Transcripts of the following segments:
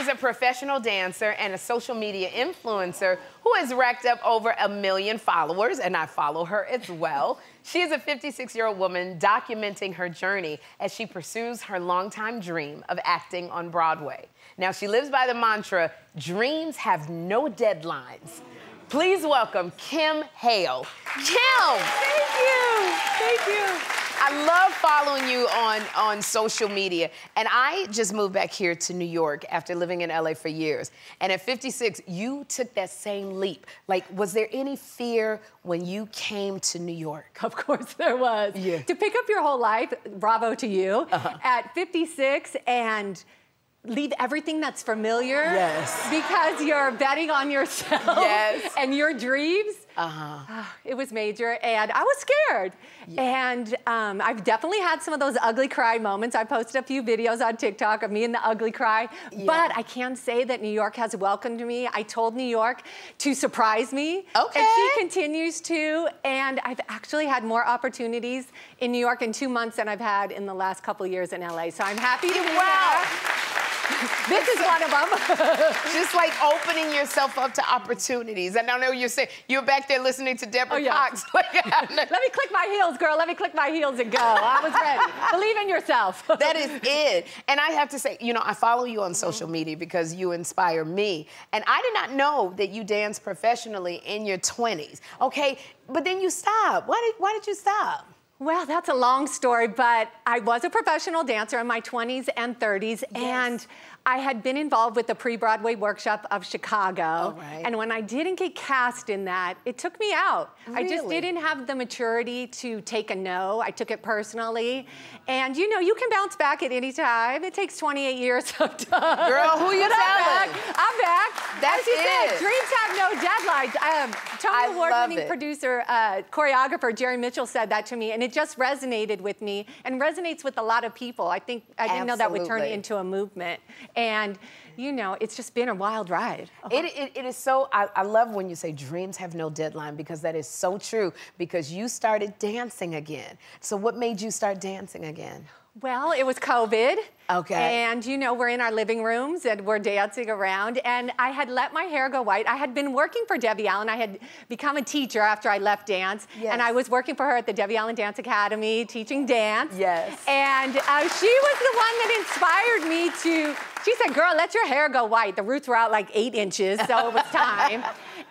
is a professional dancer and a social media influencer who has racked up over 1 million followers, and I follow her as well. She is a 56-year-old woman documenting her journey as she pursues her longtime dream of acting on Broadway. Now, she lives by the mantra, dreams have no deadlines. Please welcome Kim Hale. Kim! Thank you. Thank you. I love following you on social media. And I just moved back here to New York after living in LA for years. And at 56, you took that same leap. Like, was there any fear when you came to New York? Of course there was. Yeah. To pick up your whole life, bravo to you, at 56 and leave everything that's familiar. Yes. Because you're betting on yourself. Yes. And your dreams. It was major, and I was scared. Yeah. And I've definitely had some of those ugly cry moments. I posted a few videos on TikTok of me in the ugly cry. Yeah. But I can say that New York has welcomed me. I told New York to surprise me. Okay. And she continues to. And I've actually had more opportunities in New York in 2 months than I've had in the last couple years in LA. So I'm happy to be here. This is one of them. Just like opening yourself up to opportunities. And I know you're saying, you're back there listening to Deborah Cox. Let me click my heels, girl. Let me click my heels and go. I was ready. Believe in yourself. That is it. And I have to say, you know, I follow you on social media because you inspire me. And I did not know that you danced professionally in your 20s. Okay, but then you stopped. Why did you stop? Well, that's a long story, but I was a professional dancer in my 20s and 30s, and I had been involved with the Pre-Broadway Workshop of Chicago. And when I didn't get cast in that, it took me out. Really? I just didn't have the maturity to take a no. I took it personally. And you know, you can bounce back at any time. It takes 28 years sometimes. Girl, who you telling? I'm back. That's As you it. said, dreams have no deadlines. Tony Award-winning producer, choreographer Jerry Mitchell said that to me, and it just resonated with me and resonates with a lot of people. I think I didn't know that would turn into a movement. And, you know, it's just been a wild ride. It is so, I love when you say dreams have no deadline, because that is so true, because you started dancing again. So what made you start dancing again? Well, it was COVID. Okay. And, you know, we're in our living rooms and we're dancing around. And I had let my hair go white. I had been working for Debbie Allen. I had become a teacher after I left dance. Yes. And I was working for her at the Debbie Allen Dance Academy, teaching dance. Yes. And she was the one that inspired me to, she said, girl, let your hair go white. The roots were out like 8 inches, so it was time.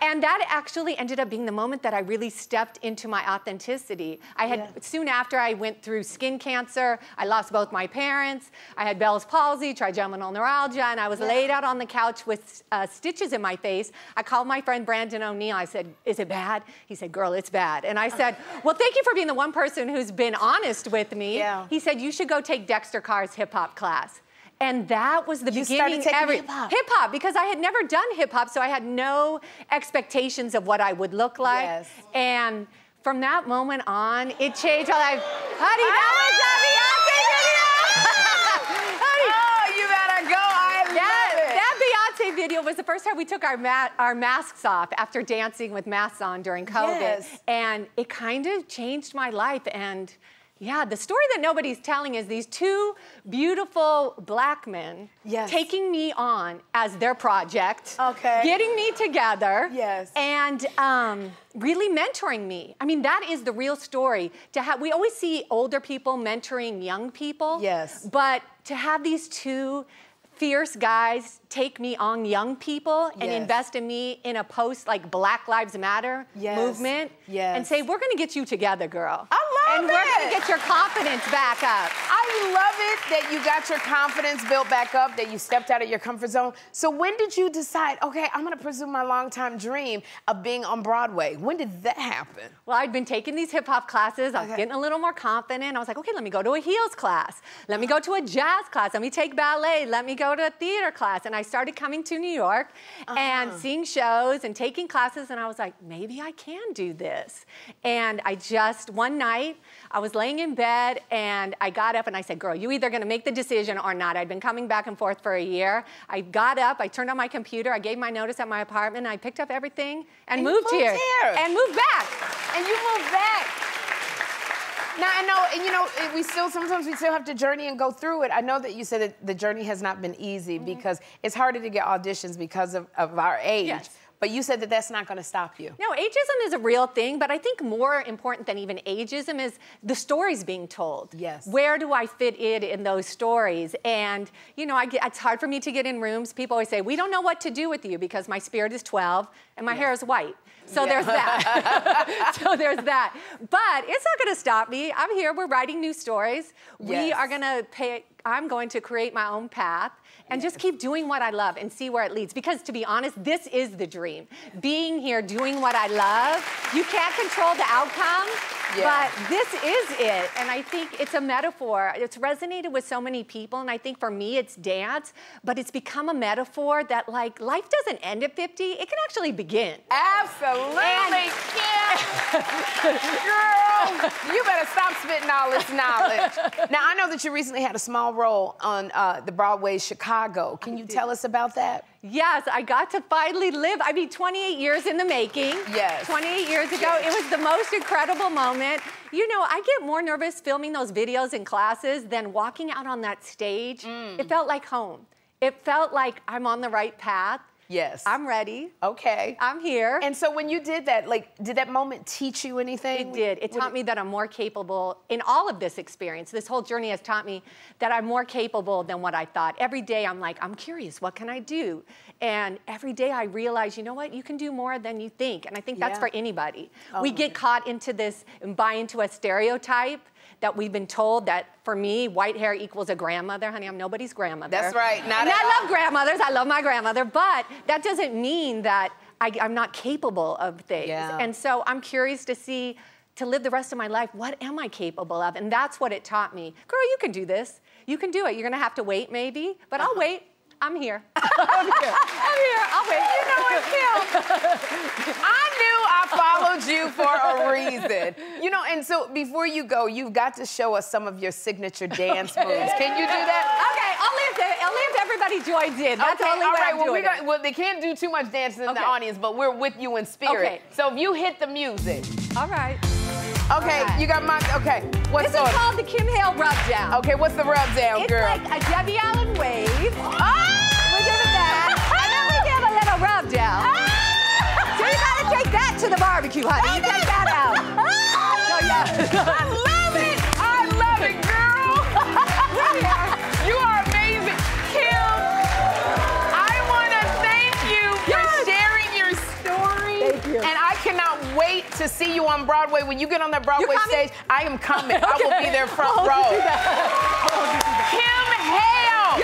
And that actually ended up being the moment that I really stepped into my authenticity. I had, soon after I went through skin cancer, I lost both my parents, I had Bell's palsy, trigeminal neuralgia, and I was laid out on the couch with stitches in my face. I called my friend Brandon O'Neill. I said, is it bad? He said, girl, it's bad. And I said, well, thank you for being the one person who's been honest with me. Yeah. He said, you should go take Dexter Carr's hip-hop class. And that was the beginning. Hip-hop, because I had never done hip-hop, so I had no expectations of what I would look like. Yes. And from that moment on, it changed my life. Honey, that was a Beyonce video! Honey. Oh, you better go. I love it. That Beyonce video was the first time we took our masks off after dancing with masks on during COVID. Yes. And it kind of changed my life. And yeah, the story that nobody's telling is these 2 beautiful black men taking me on as their project, getting me together, and really mentoring me. I mean, that is the real story. We always see older people mentoring young people, but to have these 2 fierce guys take me on young people and invest in me in a post like Black Lives Matter movement and say, we're gonna get you together, girl. I love it. And we're gonna get your confidence back up. I love it that you got your confidence built back up, that you stepped out of your comfort zone. So when did you decide, okay, I'm gonna pursue my longtime dream of being on Broadway? When did that happen? Well, I'd been taking these hip-hop classes. I was getting a little more confident. I was like, okay, let me go to a heels class. Let me go to a jazz class. Let me take ballet. Let me go to a theater class. And I started coming to New York and seeing shows and taking classes. And I was like, maybe I can do this. And I just, one night, I was laying in bed and I got up and I said, girl, you either gonna make the decision or not. I'd been coming back and forth for a year. I got up, I turned on my computer, I gave my notice at my apartment, and I picked up everything and moved here. And moved back. And you moved back. Now, I know, and you know, sometimes we still have to journey and go through it. I know that you said that the journey has not been easy because it's harder to get auditions because of our age. Yes. But you said that that's not going to stop you. No, ageism is a real thing, but I think more important than even ageism is the stories being told. Yes. Where do I fit in those stories? And, you know, it's hard for me to get in rooms. People always say, we don't know what to do with you because my spirit is 12 and my hair is white. So there's that. So there's that. But it's not going to stop me. I'm here. We're writing new stories. We are going to I'm going to create my own path and just keep doing what I love and see where it leads. Because to be honest, this is the dream. Being here, doing what I love. You can't control the outcome, but this is it. And I think it's a metaphor. It's resonated with so many people. And I think for me, it's dance, but it's become a metaphor that like life doesn't end at 50. It can actually begin. Absolutely, Kim. Girl, you better stop spitting all this knowledge. Now, I know that you recently had a small role on the Broadway Chicago. Can you tell us about that? Yes, I got to finally live. I mean, 28 years in the making. Yes. 28 years ago, it was the most incredible moment. You know, I get more nervous filming those videos in classes than walking out on that stage. It felt like home. It felt like I'm on the right path. Yes. I'm ready. Okay. I'm here. And so when you did that, like, did that moment teach you anything? It did. It taught me that I'm more capable in all of this experience. This whole journey has taught me that I'm more capable than what I thought. Every day I'm like, I'm curious, what can I do? And every day I realize, you know what, you can do more than you think. And I think that's for anybody. We get caught into this and buy into a stereotype that we've been told that, for me, white hair equals a grandmother. Honey, I'm nobody's grandmother. That's right. I love grandmothers. I love my grandmother. But that doesn't mean that I'm not capable of things. Yeah. And so I'm curious to see, to live the rest of my life, what am I capable of? And that's what it taught me. Girl, you can do this. You can do it. You're going to have to wait, maybe. But I'll wait. I'm here. I'm here. I'll wait. You know what, Kim? I knew I followed you for a reason. You know, and so before you go, you've got to show us some of your signature dance moves. Can you do that? Okay, only if everybody joins in. That's the only way I'm doing it. Well, they can't do too much dancing in the audience, but we're with you in spirit. Okay. So if you hit the music. All right. Okay, you got my, what's this is called the Kim Hale rub down. Okay, what's the rub down, girl? It's like a Debbie Allen wave. Oh! We give it that. And then we give a little rub down. So you gotta take that to the barbecue, honey. You take that out. I love it! I love it, girl! You are amazing. Kim, I wanna thank you for sharing your story. Thank you. And I cannot wait to see you on Broadway. When you get on that Broadway stage, I am coming. I will be there front row. Kim Hale!